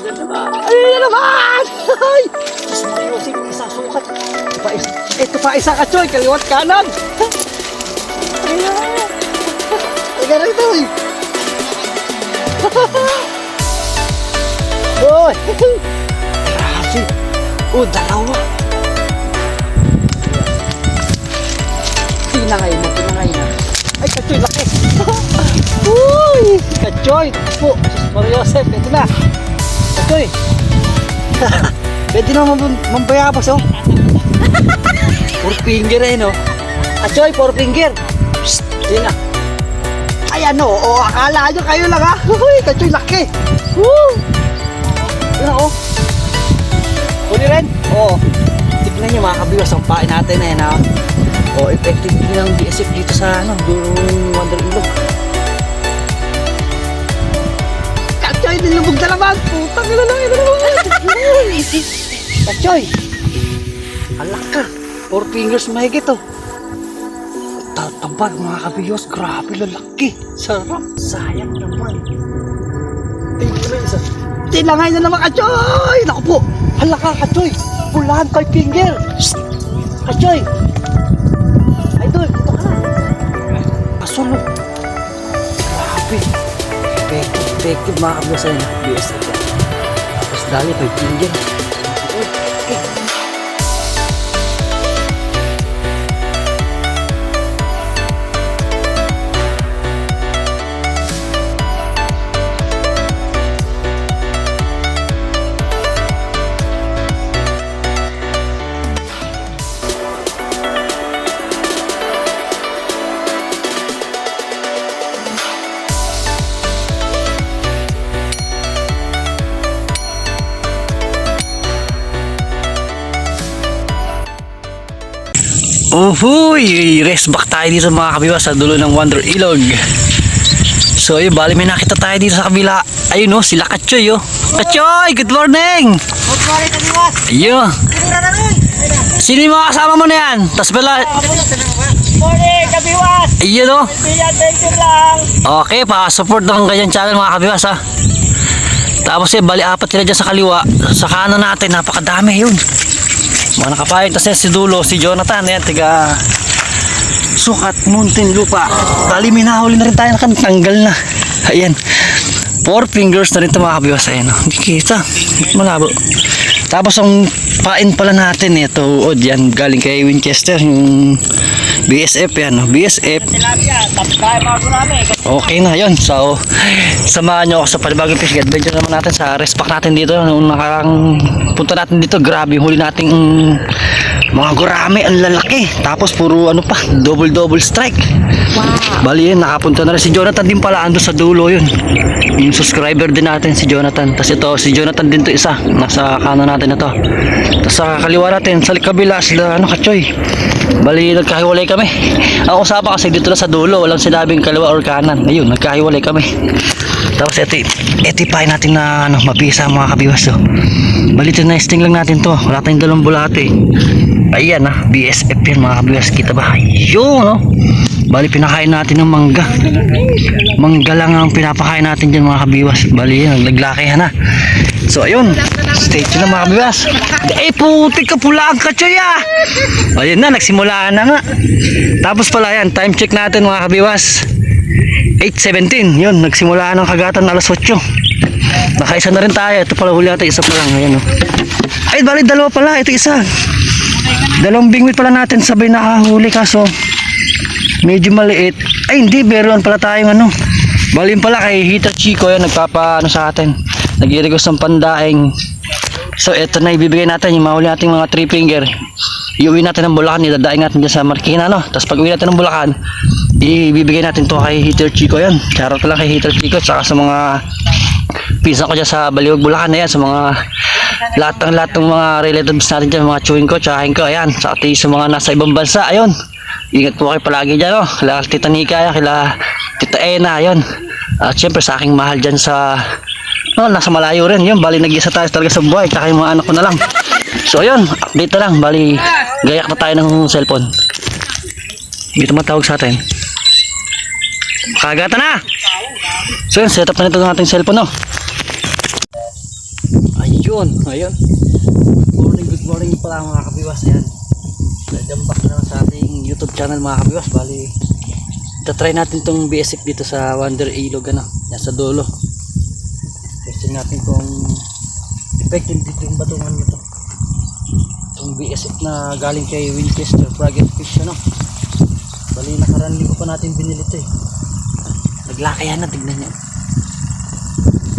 Ayun na naman! Ay! Mas mariusip, isang sukat. Ito pa isa ka, Choy, kaliwat kanan. Ayun na. Teka na ito, eh. Uy! Grabe. Dalawa. Tinangay na. Ay, Kachoy, laki. Uy! Kachoy, po. Mariosep, ito na. Kachoy. Pwede naman mambayabas, oh. 4 finger eh, no? Kachoy, 4 finger. Psst, yun na. Ayan, no. O, akala nyo kayo lang, ha? Uy, Kachoy, laki. Woo! Yun na, oh. Huli rin? Oo. Tignan nyo mga kabiwas ang pain natin eh na. O, effective din ang BSF dito sa ano, durong Wonder Ilog. Kachoy, nilubog na naman. Putang ina lang, ito naman. Kachoy. Alak ka. 4 fingers mahigit oh. Tatabag mga kabiwas. Grabe, lalaki. Sarap. Sayang naman. Ay, ito na isa. Tinangay na naman, Kachoy. Naku po. Hala ka, Kachoy! Pulahan 5 finger! Shhh! Kachoy! Idol, dito ka na! Kasulog! Grabe! Effective mga kabila sa'yo na BSF. Tapos dali 5 finger. Okay. Uhuy! Rest back tayo dito mga kabiwas sa dulo ng Wonder Ilog. So yun, bali may nakita tayo dito sa kabila. Ayun o, sila Kachoy o. Kachoy! Good morning! Good morning kabiwas! Ayun! Sino yung mga kasama mo na yan? Tas pala... Morning kabiwas! Ayun o! Adventure lang! Okay, pa-support ng kanyang channel mga kabiwas ha. Tapos eh, bali apat sila dyan sa kaliwa. Sa kanan natin, napakadami yun. Mga nakapayag kasi si Dulo, si Jonathan, yan, tiga Sukat, Mountain Lupa. Bali, may nahuli na rin tayo, nakatanggal na. Ayan, 4 fingers na rin ito mga kabiwas. Ayan, hindi kita, malabo. Tapos ang pain pala natin, ito, od yan, galing kay Winchester, yung BSF yan, BSF. Okay na yun. So samahan nyo ako sa panibagong fishing adventure naman natin sa rest pack natin dito. Noong nakarang punta natin dito, grabe huli nating mga gurame, ang lalaki. Tapos puro ano pa, double strike. Wow. Bali yun, nakapunta na rin si Jonathan din pala, ando sa dulo yun, yung subscriber din natin si Jonathan. Tapos ito si Jonathan din to isa, nasa kanan natin na to. Tapos sa kaliwa natin, sa kabila sila ano Kachoy. Bali nagkahiwalay kami. Ang usapan kasi dito na sa dulo, walang sinabing kaliwa or kanan. Ayun, nagkahiwalay kami. Tapos ito pa natin na ano, mapisa mga kabiwas. So bali ito nesting lang natin to. Wala tayong dalawang bulate. Ayan ha, BSF yan mga kabiwas. Kita ba? Ayun no. Bali pinakain natin ng mangga. Mangga lang ang pinapakain natin dyan mga kabiwas. Bali yan, naglakihan na. So ayun, stay tuned na mga kabiwas. Eh putik ka pula ang Kachoy ah. Ayun na, nagsimula na nga. Tapos pala yan, time check natin mga kabiwas, 8:17. Yun, nagsimula ng kagatan alas 8. Nakaisa na rin tayo. Ito pala huli natin, isa pa lang. Ayan, oh. Ay bali dalawa pala, ito isa. Dalawang bingwit pala natin sabay nakahuli, kaso medyo maliit. Ay hindi, meron pala tayong ano. Bali pala kay Hita Chico yan, nagpapa ano sa atin, nag-request ng pandaing. So eto na, ibibigay natin yung mahuli nating mga 3 finger. Iuwi natin ng Bulacan, idadaing natin dyan sa Marikina, no? Tapos pag uwi natin ng Bulacan, ibibigay natin to kay Heater Chico yan. Charot lang kay Heater Chico, tsaka sa mga pisa ko dyan sa Baliwag Bulacan na yan, sa mga lahat ng mga relatives natin dyan, mga chewing ko, tsahin ko, ayan. Sa mga nasa ibang bansa, ayun. Ingat po kayo palagi dyan, no? Kila Tita Nika, kila Tita Ena, ayun. At syempre sa aking mahal dyan sa nasa malayo rin, yun. Bali nag-isa tayo talaga sa buhay, tsaka yung mga anak ko na lang. So ayun, update na lang. Bali gayak na tayo ng cellphone. Dito matawag sa atin, kagata na. So yun, set up na nito ng ating cellphone, no? June. Ngayon. Good morning pala mga kabiwas. Ayan. Jambak na sa ating YouTube channel mga kabiwas. Bali, try natin tong BSF dito sa Wonder Ilog. Yan sa dulo. Testing natin kung effective dito yung batungan nito. Itong BSF na galing kay Winchester Frogget Fish. Bali, nakaraan ko pa natin binili ito eh. Naglakayan na, tignan nyo.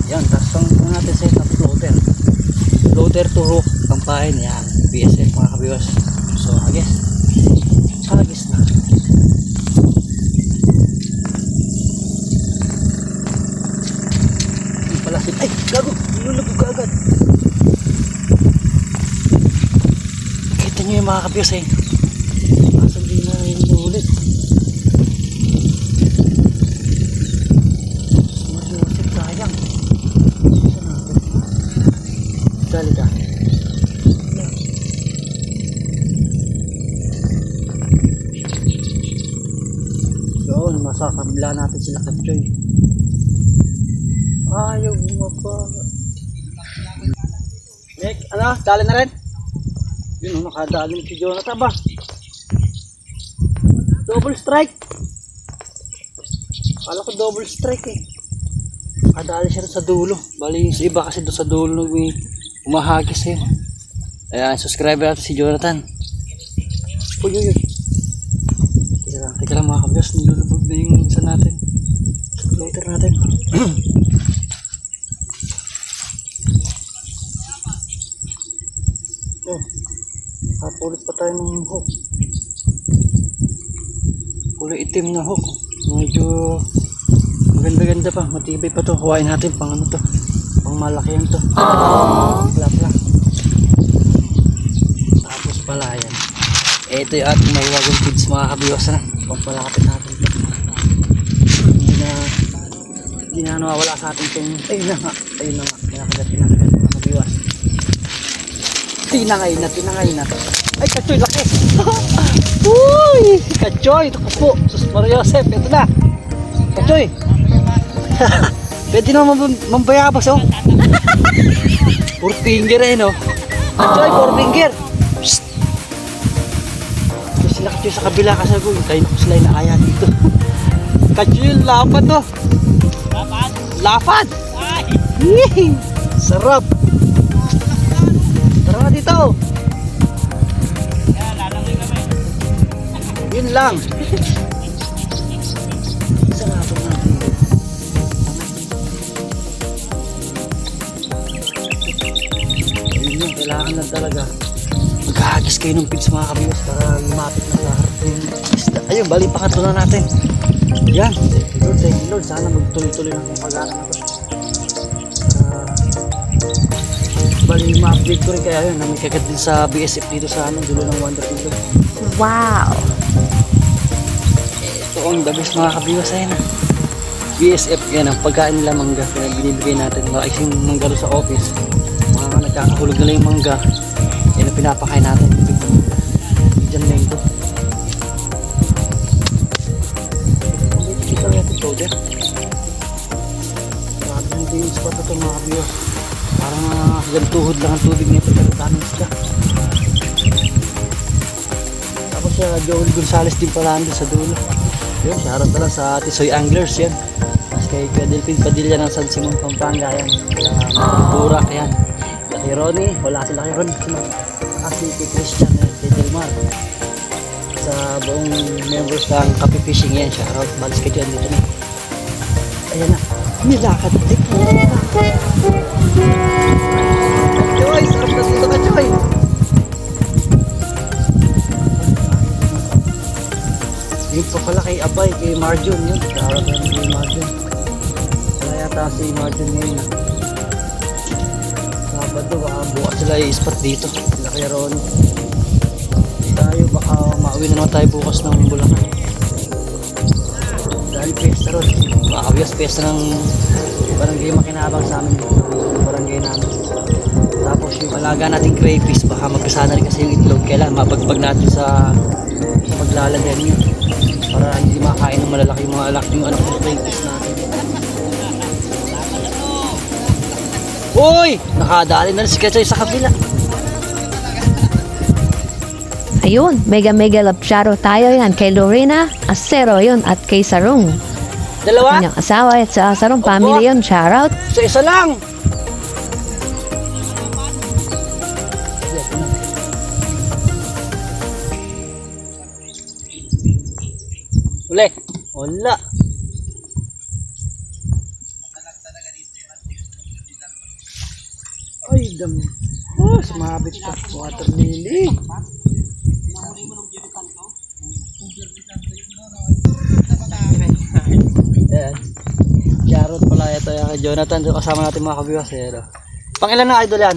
Yan, tapos ang natin set up floater to hook kampahin. Yan, BSF mga kabiwas. So agis na yung palasin. Ay gago, nilulubog ka agad. Kita nyo yung mga kabiwas eh, asan din na yung ulit. Sayang. Dali ka. Yun, masakabila natin sila Katchoy. Ayaw bumaba. Nick, dali na rin? Yun, nakadali si Jonathan ba? Double strike. Kala ko double strike eh. Nakadali siya sa dulo. Bali, sa iba kasi doon sa dulo may umahagis eh. Ayan, subscriber natin si Jonathan. Uy. Teka lang mga kabiwas, nilulubog na yung isa natin. Floater natin. Kapulit pa tayo ng hook. Kulay itim na hook. Medyo maganda-ganda pa, matibay pa to. Kuhain natin pang ano to, pang malaki yan to. Plap. Tapos pala yan. Ito yung ating mahiwagang feeds mga kabiwas na. Pampalapit natin to. Hindi na nawawala sa atin itong, ayun na nga. Kinakagat mga kabiwas. Tinangay na. Ay, Katchoy, laki. Uy, Katchoy, ito po. Sus Mario Joseph, ito na. Katchoy. Pwede naman mambayabas oh. 4 finger eh no. Katchoy, 4 finger. Psst. Ito sila Katchoy sa kabila kasi ako. Tayo na ko sila na kaya dito. Katchoy, lapad oh. Lapad. Yee, sarap. Tara na dito. Yun lang. Sarap natin. Yun, kailangan lang talaga maghahagis kayo ng feeds mga kabiwas para lumapit na sa ating isda. Ayun, bali pakatlo na natin. Yan, thank you Lord, sana magtuloy-tuloy ng pag-aaral na ito. Bali ma-update ko rin kaya yun na may kagat din sa BSF dito sa dulo ng Wonder Ilog. Wow! Ito ang the best mga kabiwas ayun na. BSF yan ang pagkain nila mangga na binibigay natin. Malaking mangga sa office. Mga nagkakahulog nila yung mangga. Yan ang pinapakain natin. Diyan na ito. Ito natin powder. Grabe yung days pa ito mga kabiwas. Parang hanggang tuhod lang ang tubig nito pero daming isda. Tapos Joel Gonzales din pala andun sa dulo. Yun, shoutout na lang sa Tisoy Anglers yan. Mas kay Delphine Padilla ng San Simon, Pampanga yan. Burak yan. Kay Ronnie, wala sila kay Ronnie. Kasi kay Christian at kay Delmar. Sa buong members ng Kape Fishing yan, shoutout. Balis ka dyan dito na. Ayan na, nilakad ulit. Choy, sarap na dito ka Choy. Yun pa pala kay Abay, kay Marjon yun. Shoutout na kay Marjon. Wala yata si Marjon ngayon. Sabado, baka bukas sila i-spot dito. Sila kay Ron. Tayo, baka mauwi na naman tayo bukas ng Bulacan. Dahil pesta ron. Makakabiyas pesta ng barangay makinabang sa amin. Barangay namin. Tapos yung alaga nating crayfish, baka magkasana rin kasi yung itlog. Kailan mabagbag natin sa paglalagyan niya. Para hindi makain ng malalaki yung mga anak yung anak ng crayfish natin. Uy! Nakadali na si Kachoy sa kabila. Ayun, mega love shoutout tayo yan kay Lorena Acero yun at kay Sarong. Dalawa? Kanyang asawa at sa Sarong family yun, shoutout. Sa isa lang. Uli. Wala. Ay, dami. Oh, sumabit pa. Water lily. Ayan. Charot pala ito yung kay Jonathan. Doon kasama natin mga kabiwas. Pangilan na idol yan?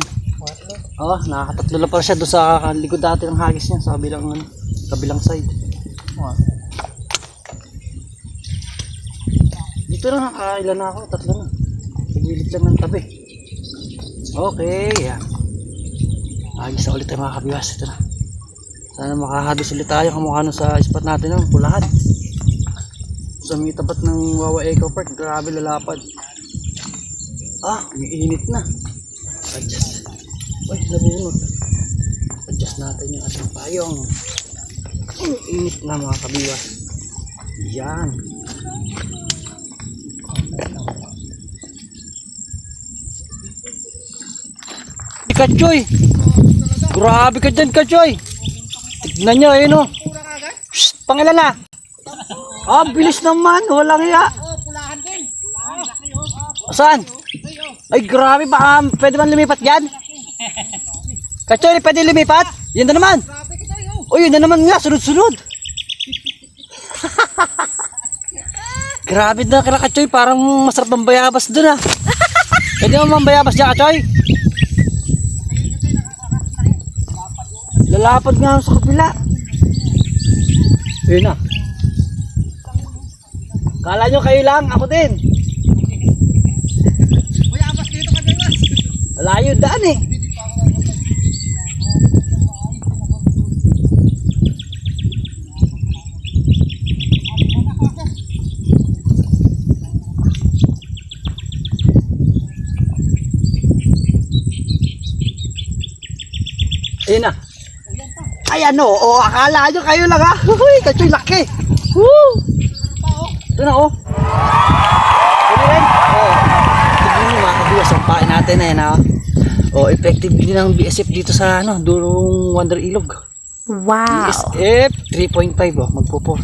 Oo, nakakatatlo lang pala siya doon sa likod dati ng hagis niya sa kabilang side. Dito na, ilan na ako? Tatlo na. Pagilid lang ng tabi. Okay, yan. Hagis na ulit tayo mga kabiwas. Ito na. Sana makahagis ulit tayo kamukha nun sa spot natin ng Pulahan. Sa may tapat ng Wawa Eco Park, grabe lalapad. Umiinit na. Adjust. Uy, nabunod. Adjust natin yung ating payong. Umiinit na mga kabiwas. Yan. Kachoy! Grabe ka dyan, Kachoy! Tignan nyo, ayun o. Shhh, pangilan na. Bilis naman, walang iya. Pulahan din. Saan? Ay, grabe, baka pwede man lumipat dyan? Kachoy, pwede lumipat? Yun na naman. Uy, yun na naman nga, sunod-sunod. Grabe na kila Kachoy, parang masarap ang bayabas dun ah. Pwede mo mambayabas dyan, Kachoy? Lalapad nga sa kabila. Ayun na. Kala nyo kayo lang, ako din. Uy, abas dito ka din, mas. Malayo daan eh. Ayun na. Ay ano, akala nyo kayo lang ha. Uy, Kachoy laki. Woo! Ito na Pwede rin. Tignan nyo mga kabiwas, ang pain natin na yan ha. Effective din ang BSF dito sa durong Wonder Ilog. Wow! BSF 3.5 magpo-4.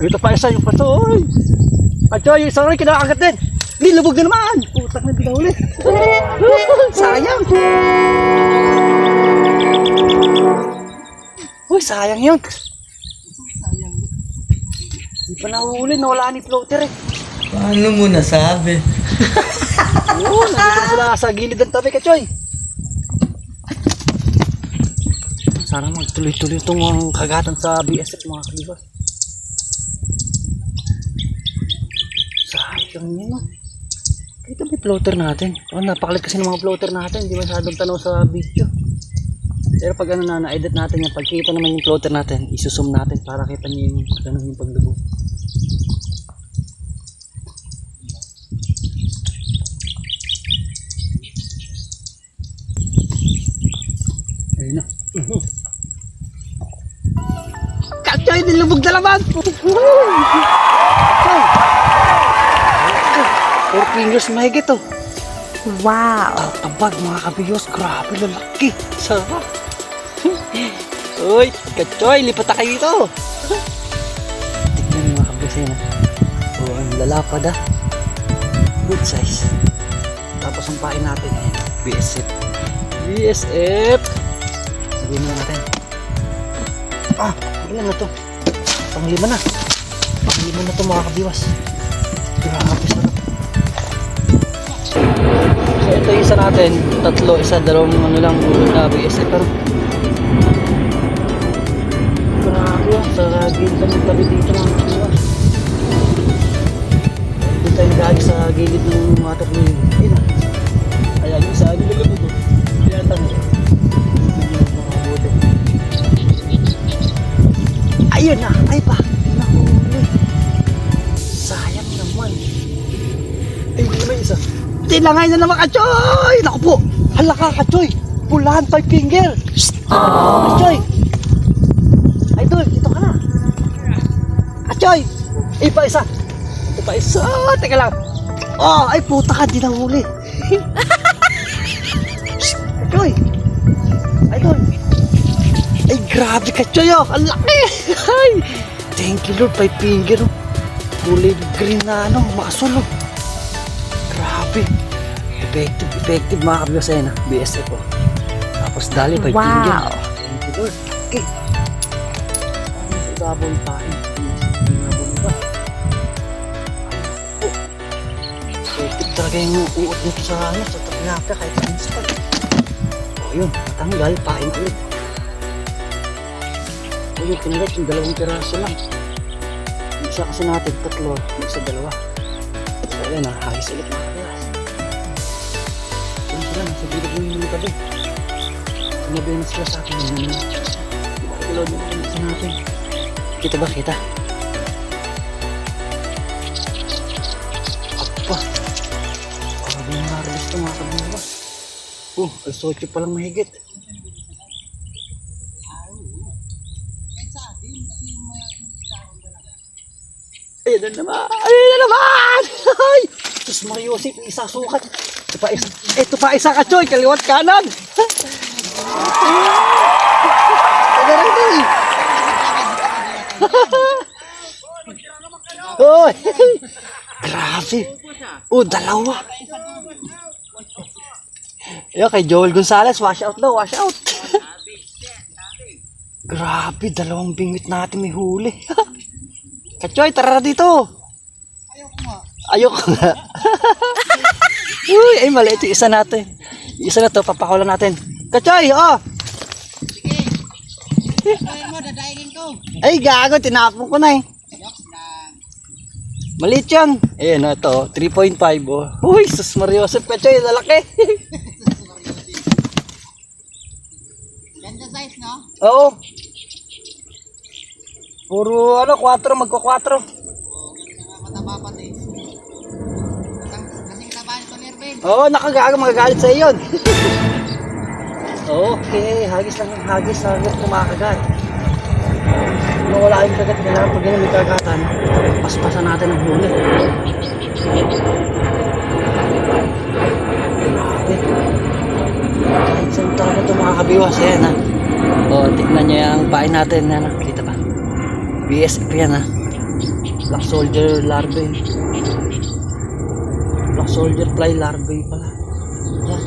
Ito pa isa yung paso. Kachoy, yung isa rin kinakagat din. Hindi, lubog na naman. Putak na pinahuli. Sayang. Uy, sayang yun. Hindi pa nahuli, nawala ni floater eh. Paano mo nasabi? Oo, nandito na sila sa gilid ng tabi, Kachoy. Sana magtuloy-tuloy itong kagatan sa BSF mga kalibas. Sayang yun. Ito may floater natin. Napakalit kasi ng mga floater natin. Hindi masyadong tanaw sa video. Pero pag na-edit natin yan, pagkita naman yung floater natin, isusum natin para kita nyo yung paglubog. Ayun na. Kachoy, nilubog na naman! Kachoy! 4 fingers mahigit oh. Wow! Tabag mga kabiyos, grabe lalaki. Sarap. Uy, Kachoy, lipat na kayo dito. Tignan mga kabiyos yun. Ang lalapad ah. Good size. Tapos ang pain natin BSF. BSF. Sabihin na natin. Ilan na to? Pang-5 na. Pang-5 na to mga kabiwas. Grabe sarap. So ito yung isa natin, tatlo, isa, dalawang lang na BSF pero grabe yun, sa gilid ng tabi dito mga kabiwas. Dito tayo nag-aagi sa gilid ng water lily. Ayun na. Ayan yung isa, nilagay mo. Ayan tanong. Ayun na, ay pa, nahuli. Sayang naman. Ay, hindi naman isa. Tinangay na naman, Kachoy! Naku po! Hala ka, Kachoy! Pulahan 5 finger! Shhh! Kachoy! Idol, dito ka na! Kachoy! Ipa isa! Ito pa isa! Teka lang! Oh, ay puta ka, di nahuli! Shhh! Kachoy! Idol! Ay grabe, Kachoy, oh! Ang laki! Ay! Thank you, Lord! 5 finger, oh! Kulay green na ano, masul, oh! Grabe! Effective mga kabiyos na BSF po. Tapos dali pa Wow. finger. Thank you Lord. Okay. Sabon pa. Sabon pa. Effective talaga yung uot nito sa ano, sa tapilapia kahit sa instant. O yun, matanggal, pain ulit. O yun, kinagat yung 2 piraso lang. Yung isa kasi natin 3, yung isa 2. So yun, hagis ulit mga kabiyos. Sila, nasa gilid yung mga tabi. Sinabi na sila sa akin yung mga kilod na sa natin. Kita ba? Kita? Apa? Parang yung harvest ito mga kabinabas. Alas 8 pa lang mahigit. Ayun na naman! Ayun na naman! Ay! Diyos Mariosip, isa sukat. Ito pa isa, Kachoy, kaliwat kanan. Tagarang din. Hoy! Grabe. Oh, 2. Yo, kay Joel Gonzalez, wash out daw, wash out. Grabe, 2 bingwit natin may huli. Kachoy, tara dito. Ayoko nga. Uy, ay maliit yung isa natin. Yung isa na to, papakulan natin. Kachoy, oh! Sige. Kaya mo, dadaigin ko. Ay, gago, tinapon ko na eh. Joke lang. Maliit yan. Ayan, ito, 3.5 oh. Uy, sus Mariosep, Kachoy, lalaki. Ganda size, no? Oo. Puro, 4, magko-4. Mataba pati. Kasing taba nito, Lerben. Oo, nakagago, magagalit sa iyon. Okay, hagis lang yung hagis hanggang kumakagat. Kung wala yung kagat, kailangan pag yun may kagatan, paspasan natin ang huli. Grabe. Kahit saan talaga ito mga kabiwas, yan ha. O, tignan nyo yung pain natin, yan ha. Kita ba? BSF yan ha. Black Soldier Larvae. Black Soldier Fly Larvae pala. Yan.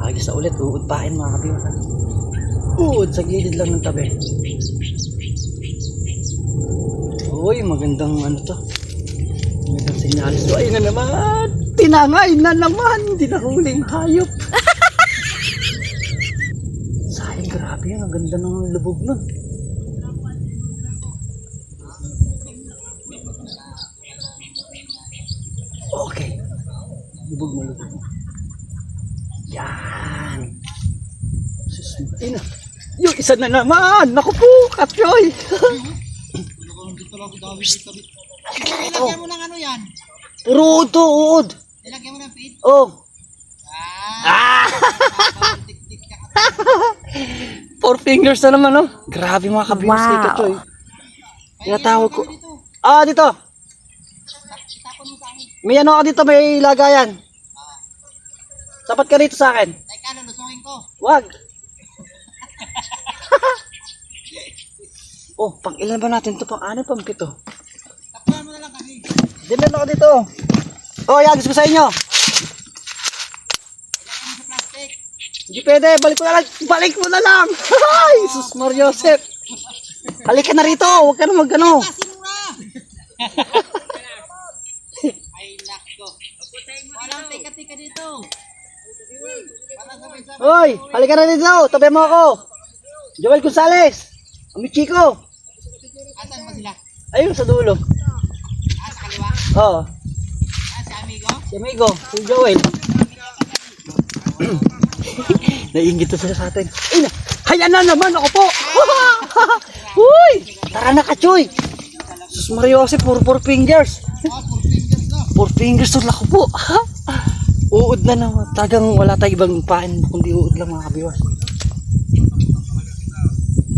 Hagis na ulit, uud pain mga kabiwas ha. Uud sa gilid lang ng tabi. Uy, magandang ano to. Magandang sinyalis to. Ayun na naman. Tinangay na naman. Hindi na huling hayop. Sayang, grabe yan. Ang ganda ng lubog nun. Okay. Lubog na lubog. Yan. Ayun na. Yung isa na naman. Naku po, Katyoy. Nilagyan mo ng ano yan? Puro uod to, uod. Nilagyan mo ng feed? Oh. Ah! 4 fingers na naman, no? Grabe mga kabiyos Wow. kay Katyoy. Tinatawag ko. Ah, dito. Itapon mo sa akin. May ano ka dito, may lagayan. Tapat ka rito sa akin. Teka, lulusungin ko. Wag. Oh, pang ilan ba natin to? Pang 6, pang 7. Takpan mo na lang kasi. Dinan ako dito. Oh, yan, gusto ko sa inyo. Ilagyan mo sa plastic. Hindi pwede, balik mo na lang. Balik mo na lang. Ay, sus Mariosep. Halika na rito, huwag ka na magano. Sinura! Ay, nakko. Walang tika-tika dito. Para sabay-sabay. Hoy, halika na dito. Tabi mo ako. Joel Gonzalez. Ami Chico. Asan ba sila? Ayun sa dulo. Ah, sa kaliwa? Oh, Ah, si amigo? si amigo, si Joel. Naiingit to sila sa atin. Ay na, hayan na naman ako po. Uy, tara na Kachoy. Sus Mariosep, 4 fingers. Oh, 4 fingers no. 4 fingers to lako po. Uod na naman. Tagang wala tayong ibang pain kundi uod lang mga kabiwas.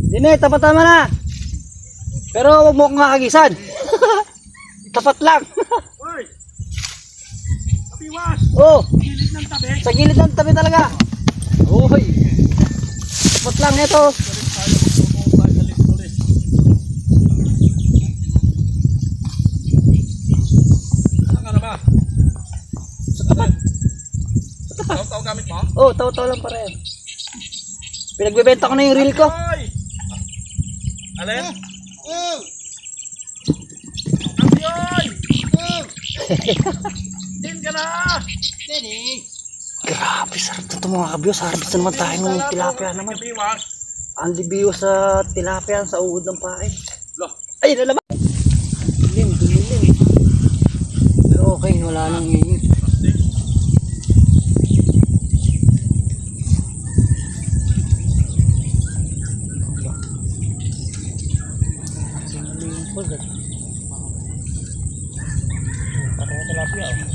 Dine, tapat tama na. Pero huwag mo akong kakagisan. Tapat lang. Kabiwas! Oh, Gilid ng tabi. sa gilid ng tabi talaga. Uy. Tapat lang ito. Ano ka na ba? Sa tapat. Taw-taw gamit mo? Oh, taw-taw lang pareho. Pinagbebenta ko na yung reel ko. Hoy! Alin? Oh! Kampiyoy! Oh! Din ka na! Dini! Grabe, sarap na ito mga kabiwas. Harvest na naman tayo ng tilapia naman. Kabiwas! Ang libiyo sa tilapia sa uod ng pain. Loh! Ay, nalaman! Dumilim. Pero okay, wala nang init. Parang tilapia oh.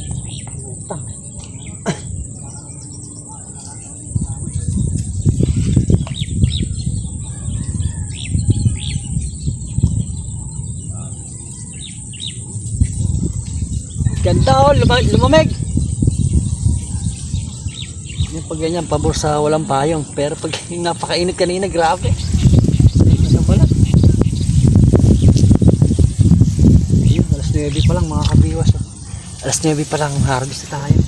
Ganda oh, lumamig. Yung pag ganyan, pabor sa walang payong. Pero pag napakainit kanina, grabe. Ano pala? Yun, alas 9 pa lang mga kabiwas. Oh. Alas 9 pa lang, harvest na tayo.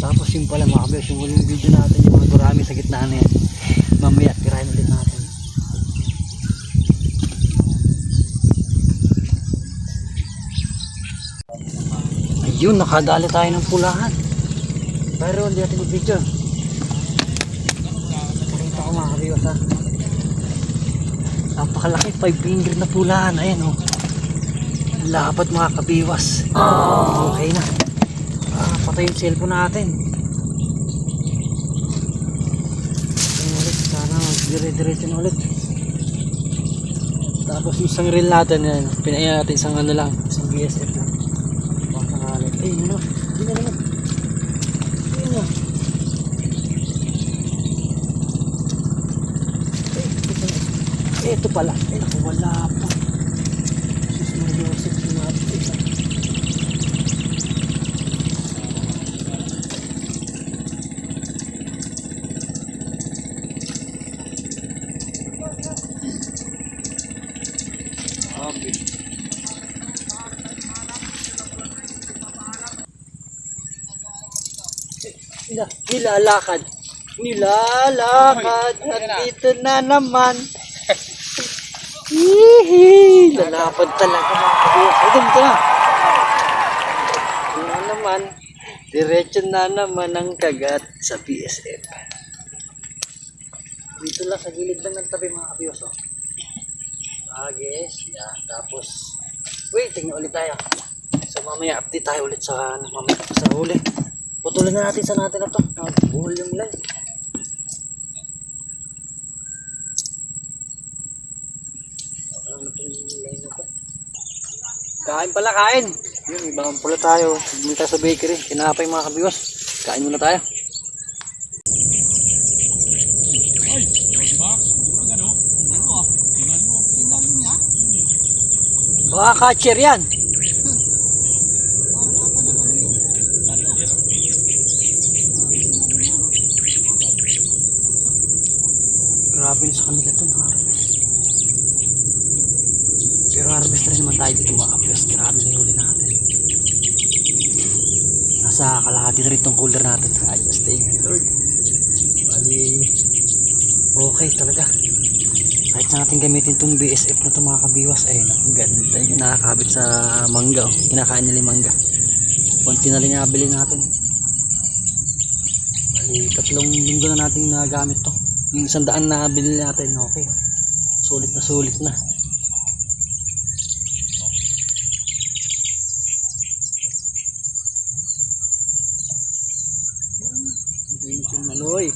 Tapos yun pala mga kabiwas, yung huling video natin, yung mga gurami sa gitna na yan. Mamaya, tirahin ulit natin. Ayun, nakadali tayo ng pulahan. Pero hindi natin video. Pakita ko mga kabiwas ha. Napakalaki, 5 finger na pulahan. Ayan oh. Lapat mga kabiwas. Okay na. Patay yung cellphone natin. Ayun ulit, sana dire-diretso na ulit. Tapos yung isang reel natin, yan, pinaya natin isang ano lang, isang BSF lang. Ay, yun naman. Yun naman. Yun naman. Ito pala. Ay, naku, wala pa. Sus, mga Joseph, sinapit. Nilalakad. Nandito na naman. Hihi. Lalapad talaga mga kabiwas. Ito na. Ito na naman. Diretso na naman ang kagat sa BSF. Dito lang sa gilid lang ng tabi mga kabiwas. Oh. Yes. Yeah. Tapos, wait, tingnan ulit tayo. So mamaya update tayo ulit sa mamaya sa huli. Putulin na natin sa natin na to. Buhol yung line. Ano na yung line na to? Kain pala, kain. Yun, ibang pula tayo. Bumili tayo sa bakery. Kinapay mga kabiwas. Kain muna tayo. Ay! Diba? Agad oh. Tingnan mo niya. Baka catcher yan. Grabe na sa kanila ito, harvest. Pero harvest rin naman tayo dito mga kabiwas. Grabe na yung huli natin. Nasa kalahati na rin itong cooler natin. I just thank you Lord. Bali, okay talaga. Kahit sa natin gamitin itong BSF na ito mga kabiwas, ay ganda yung nakakabit sa mangga. Oh. Kinakain nila yung mangga. Konti na lang nabili natin. Bali, 3 linggo na natin nagamit to. Yung 100 na bili natin, okay. Sulit na sulit na. Hindi yung maloy.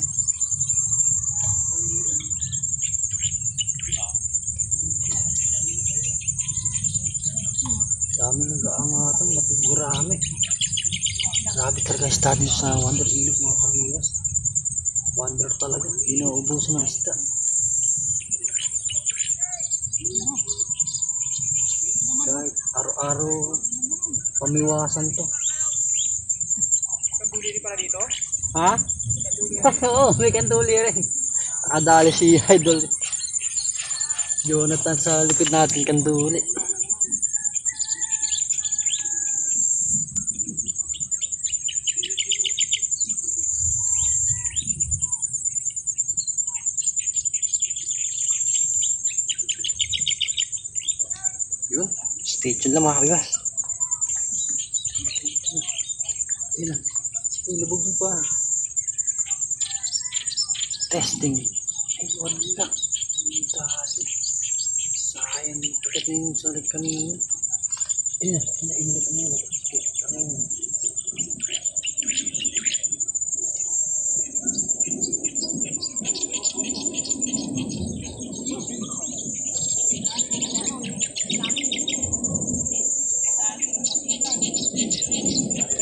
Dami ng gaangatang napigurami. Grabe talaga study sa Wonder Ilog mga kabiwas. Wonder talaga. Hindi na ubusan ng isda. Kahit araw-araw pamiwasan to. Kanduli pala dito? Ha? Oo, may kanduli rin. Nakadali si Idol Jonathan sa likod natin kanduli. Yun, stay tuned lang mga kabigas. Yun na, ilubog mo pa. Testing. Ay, wala. Ang dali. Sayang. Bakit na yung salit kanina? Ayun na, inainit mo ulit. Ayun.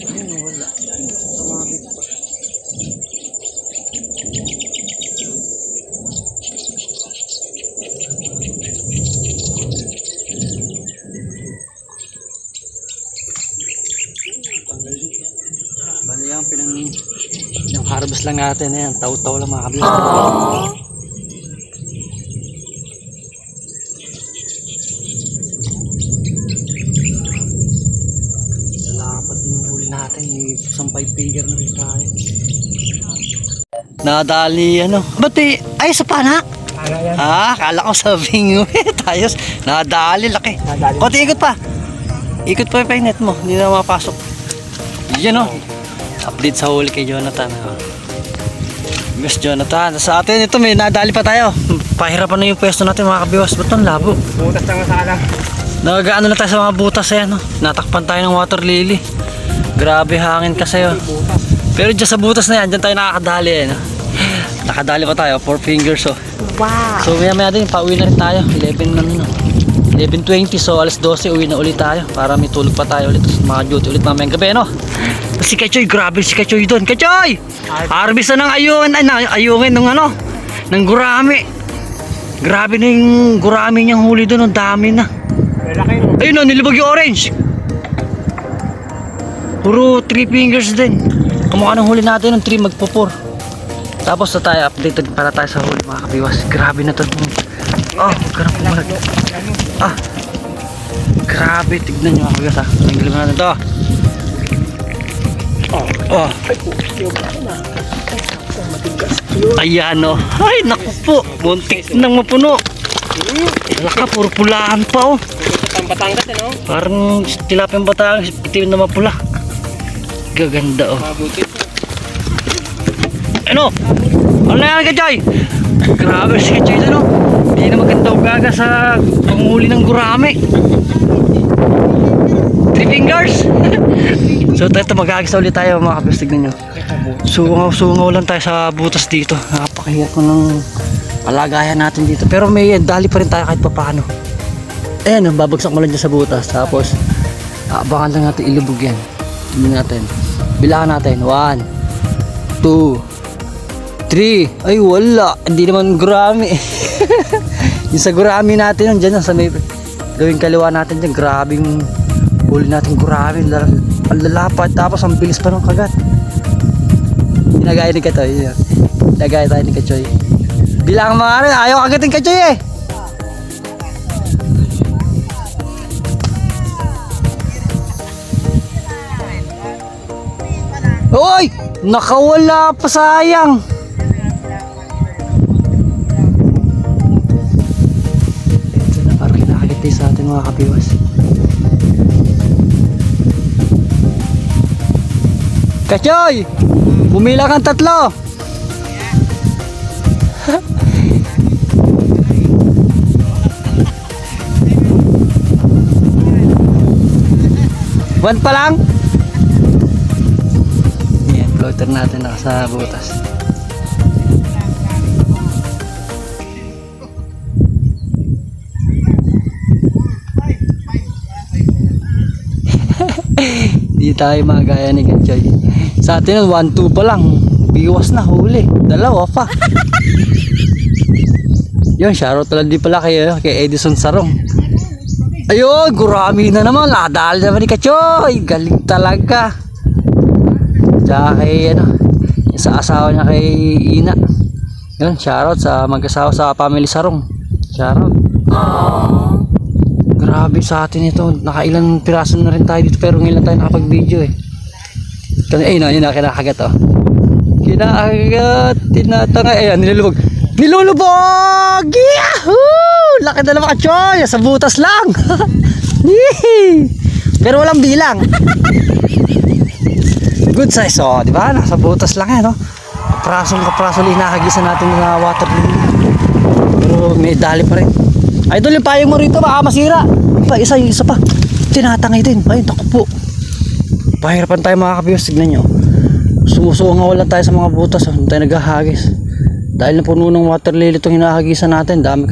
Ayun, wala. Tumabit pa. Bali yan, pinang harvest lang natin yan. Taw-taw lang mga kabila. Dapat yung huli natin. Isang 5 finger na rin tayo. Nadali ano. Ba't ay sa panak? Kala ko sa bingwit. Ayos. Nadali laki. Konti ikot pa. Ikot pa yung net mo. Hindi na mapasok. Yan o. Update sa huli kay Jonathan. Yes, Jonathan. Sa atin ito may nadali pa tayo. Pahirapan na yung pwesto natin mga kabiwas. Ba't ang labo? Butas lang sana. Nagaano na tayo sa mga butas ayan. No? Natakpan tayo ng water lily. Grabe hangin kasi yun. Pero dyan sa butas na yan, dyan tayo nakakadali. No? Nakadali pa tayo. 4 fingers oh. Wow! So maya maya din, pauwi na rin tayo. 11:20, so alas 12 uwi na ulit tayo para may tulog pa tayo ulit. Mga duty ulit mamayang gabi, no? Si Kachoy, grabe si Kachoy doon. Kachoy! Harvest na ng ayungin ng ano, ng gurami. Grabe na yung gurami niyang huli doon, ang dami na. Lalaki no? Ayun na, nilibag yung orange. Puro 3 fingers din. Kumukha ng huli natin ng 3 magpo-4. Tapos na tayo updated para tayo sa huli mga kabiwas. Grabe na to. Oh, grabe malag. Ah, grabe, tignan nyo mga kabiwas ha. Tingnan natin to. Oh. Ayan o. Ay, naku po. Buntik nang mapuno. Laka, puro pulaan pa oh. Ang Batangas ano? Parang tilapia Batangas, itim na mapula. Gaganda oh. Mabuti. Ano? Ano na yan Kachoy? Grabe si Kachoy na no. Hindi na maganda gaga sa panghuli ng gurami. 3 fingers. So ito mag-agis ulit tayo mga kabis. Tignan nyo. Sungaw lang tayo sa butas dito. Napakahirap ko ng palagayan natin dito. Pero may dali pa rin tayo kahit papaano. Ayan, babagsak mo lang dyan sa butas. Tapos abangan lang natin ilubog yan. Tignan natin. Bilangan natin. 1, 2, 3. Ay wala. Hindi naman gurami. Yung sa gurami natin dyan sa may gawing kaliwa natin dyan. Grabing huli natin gurami. Ang lalapad. Tapos ang bilis pa ng kagat. Ginagaya ni Kachoy. Ginagaya tayo ni Kachoy. Bilang mga ano. Ayaw kagatin Kachoy eh. Oy! Nakawala pa sayang. Sa ating mga kabiwas. Kachoy! Bumila kang 3. One pa lang? Yan, floater natin nasa butas. Hindi tayo magaya ni Kachoy. Sa atin 1-2 pa lang. Biwas na huli. Dalawa pa. Yun, shoutout talaga di pala kay Edison Sarong. Ayun, gurami na naman. Ladal naman ni Kachoy. Galing talaga. Tsaka kay sa asawa niya kay Ina. Yun, shoutout sa mag-asawa sa family Sarong. Shoutout. Grabe sa atin ito. Nakailang piraso na rin tayo dito pero ngayon tayo nakapag-video eh. Ayun na, kinakagat oh. Kinakagat, tinatanga. Ayan, nilulubog. Nilulubog! Yahoo! Laki na naman Kachoy. Sa butas lang. Pero walang bilang. Good size oh, di ba? Nasa butas lang eh, no? Kapraso hinahagisan natin na water lily. Pero may dali pa rin. Idol, yung payong mo rito baka masira. Isa pa. Tinatangay din. Ayun, tako po. Pahirapan tayo mga kabiyos. Tignan nyo. Sumusungaw lang tayo sa mga butas. Hindi tayo naghahagis. Dahil na puno ng water lily itong hinahagisan natin. Daming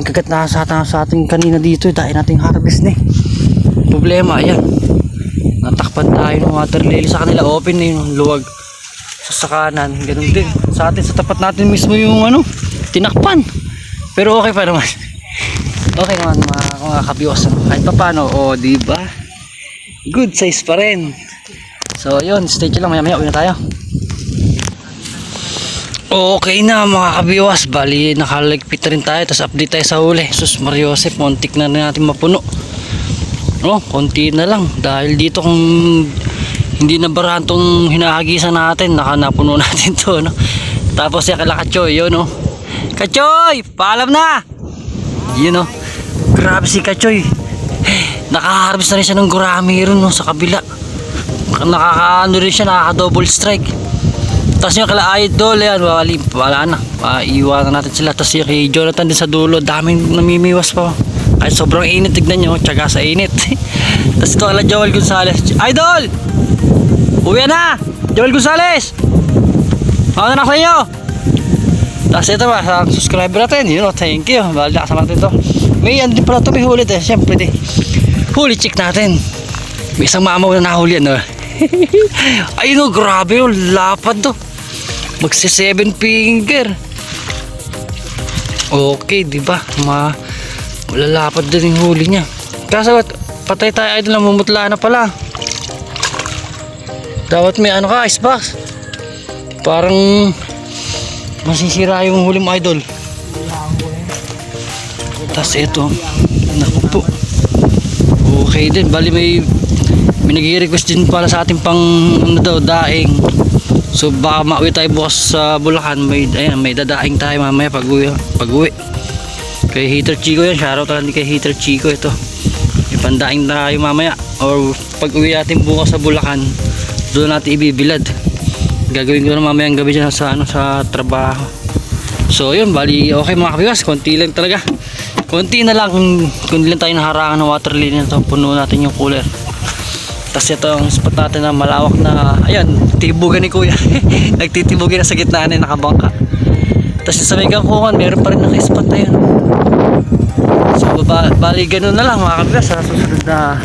kagat na sa ating kanina dito. Dahil nating harvest na eh. Problema, ayan. Natakpan tayo ng water lily sa kanila. Open na yung luwag. Sa kanan. Ganun din. Sa atin, sa tapat natin mismo yung tinakpan. Pero okay pa naman. Okay naman mga kabiyos. Kahit pa paano, diba? Good size pa rin. So yun, stay tuned lang, maya uwi na tayo. Okay na mga kabiyos. Bali, nakaligpit rin tayo. Tapos update tayo sa huli. Sus Mariosep, montik na natin mapuno. Konti na lang. Dahil dito kung hindi na barahan tong hinahagisan natin, napuno natin to, no? Tapos yung kala Kachoy, yun, no? Kachoy, paalam na. Yun, grabe si Kachoy. Nakaharvest na rin siya ng gurami rin, no, sa kabila. Nakakaano rin siya, nakaka-double strike. Tapos yung kala Idol, yan, wala na. Iiwanan natin sila. Tapos yung kay Jonathan din sa dulo, daming namimiwas pa. Kahit sobrang init, tignan nyo, tsaga sa init. Tapos ito kala Joel Gonzales. Idol! Uwi na! Joel Gonzales! Ano na sa inyo? Tapos ito ba, sa subscriber natin, thank you. Bali nakasama natin ito. May din pala ito, may huli ito. Siyempre huli check natin. May isang mamaw na nahuli yan. Ayun grabe lapad to. Magsi 7 finger. Okay, di ba? Malalapad din yung huli niya. Kaso patay tayo Idol, namumutla na pala. Dapat may ice box. Parang masisira yung huli mo Idol. Tapos ito, naku po. Okay din, bali may nag-request din pala sa ating pang daing. So baka mauwi tayo bukas sa Bulacan. May dadaing tayo mamaya pag uwi. Kay Hater Chico yan, shoutout lang kay Hater Chico ito. May pandaing tayo mamaya or pag uwi natin bukas sa Bulacan, doon natin ibibilad. Gagawin ko na mamayang gabi dyan sa trabaho. So yun, bali okay mga kabigas, konti lang talaga. Konti na lang, kundi lang tayo naharangan ng water lily na ito. Puno natin yung cooler. Tapos ito ang spot natin na malawak na, ayan, tibugan ni kuya. Nagtitibugan na sa gitna na nakabangka. Tapos sa may kangkungan, meron pa rin naka-spot na yun. So bali ganun na lang mga kabigas. Sa susunod na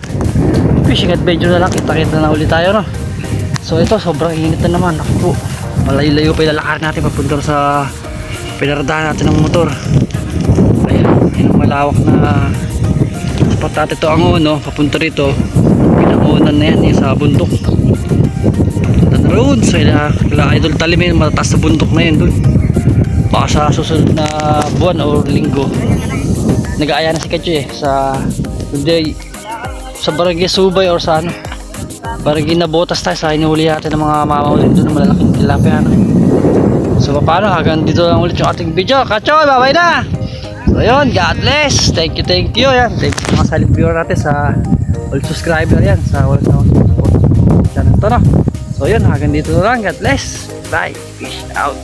fishing adventure na lang, kita-kita na ulit tayo, no? So ito, sobrang init na naman. Ako po, malayo-layo pa ilalakar natin papunta sa pinaradahan natin ng motor. Ayan, malawak na spot natin ito ang papunta rito. Pinangunan na yan sa bundok. Papunta na roon sa Idol Talimin, matataas na bundok na yan doon. Baka sa susunod na buwan o linggo, nag-aaya na si Kachoy sa Barangay Subay or sa Barangay Nabotas tayo sa inuhuli natin ng mga mamahulin doon ng malalaking tilapia. So paano, hanggang dito lang ulit yung ating video. Kachoy, bye-bye na! So yun, God bless. Thank you. Yan. Thank you mga silent viewer natin sa all subscriber yan. Sa all support channel to, no? So yun, hanggang dito lang. God bless. Bye. Peace out.